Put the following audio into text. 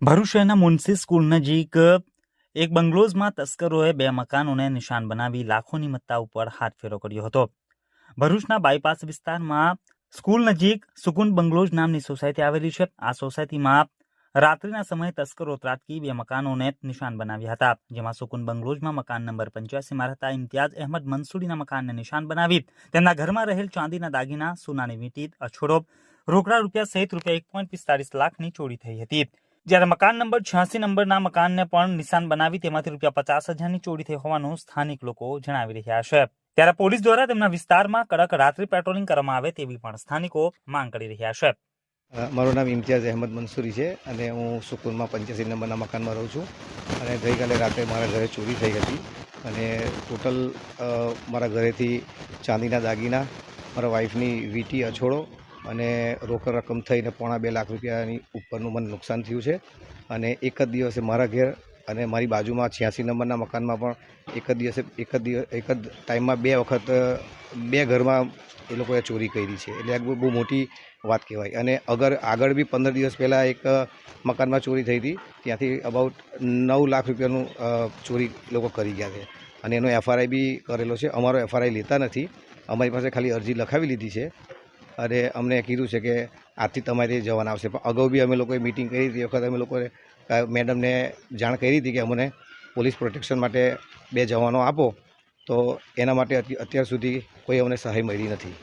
ભરૂચ શહેરના મુનસી સ્કૂલ નજીક એક બંગલોઝમાં તસ્કરોએ બે મકાનોને નિશાન બનાવી લાખોની મત્તા ઉપર હાથફેરો કર્યો હતો. ભરૂચના બાયપાસ વિસ્તારમાં સ્કૂલ નજીક સુકુન બંગલોઝ નામની સોસાયટી આવેલી છે. આ સોસાયટીમાં રાત્રિના સમયે તસ્કરો ત્રાટકી બે મકાનોને નિશાન બનાવ્યા હતા, જેમાં સુકુન બંગલોઝમાં મકાન નંબર 85માં રહેતા ઇમ્તિયાઝ અહેમદ મંસૂરીના મકાનને નિશાન બનાવી તેમના ઘરમાં રહેલ ચાંદીના દાગીના, સોનાની વીંટી, અછોડો, રોકડા રૂપિયા સહિત રૂપિયા 1.45 લાખની ચોરી થઈ હતી. જ્યારે મકાન નંબર 86 નંબરના મકાનને પણ નિશાન બનાવી તેમાંથી રૂપિયા 50,000ની ચોરી થઈ હોવાનું સ્થાનિક લોકો જણાવી રહ્યા છે. ત્યારે પોલીસ દ્વારા તેમના વિસ્તારમાં કડક રાત્રિ પેટ્રોલિંગ કરવામાં આવે તેવી પણ સ્થાનિકો માંગ કરી રહ્યા છે. મારું નામ ઇમ્તિયાઝ અહેમદ મંસૂરી છે અને હું સુકુનમાં 85 નંબરના મકાનમાં રહું છું. અને ગઈકાલે રાત્રે મારા ઘરે ચોરી થઈ હતી અને ટોટલ મારા ઘરેથી ચાંદીના દાગીના, મારા વાઈફની વીંટી, અછોડો અને રોકડ રકમ થઈને 2.5 લાખ રૂપિયાની ઉપરનું મને નુકસાન થયું છે. અને એક જ દિવસે મારા ઘેર અને મારી બાજુમાં 86 નંબરના મકાનમાં પણ એક જ ટાઈમમાં બે વખત બે ઘરમાં એ લોકોએ ચોરી કરી છે. એટલે આ બહુ મોટી વાત કહેવાય. અને આગળ બી 15 દિવસ પહેલાં એક મકાનમાં ચોરી થઈ હતી, ત્યાંથી અબાઉટ 9 લાખ રૂપિયાનું ચોરી લોકો કરી ગયા છે. અને એનો FRI બી કરેલો છે. અમારો FRI લેતા નથી, અમારી પાસે ખાલી અરજી લખાવી લીધી છે અને અમને કીધું છે કે આજથી તમારે જવાન આવશે. પણ અગાઉ બી અમે લોકોએ મિટિંગ કરી હતી, એ વખતે અમે લોકોએ મેડમને જાણ કરી હતી કે અમને પોલીસ પ્રોટેક્શન માટે 2 જવાનો આપો, તો એના માટે અત્યાર સુધી કોઈ અમને સહાય મળી નથી.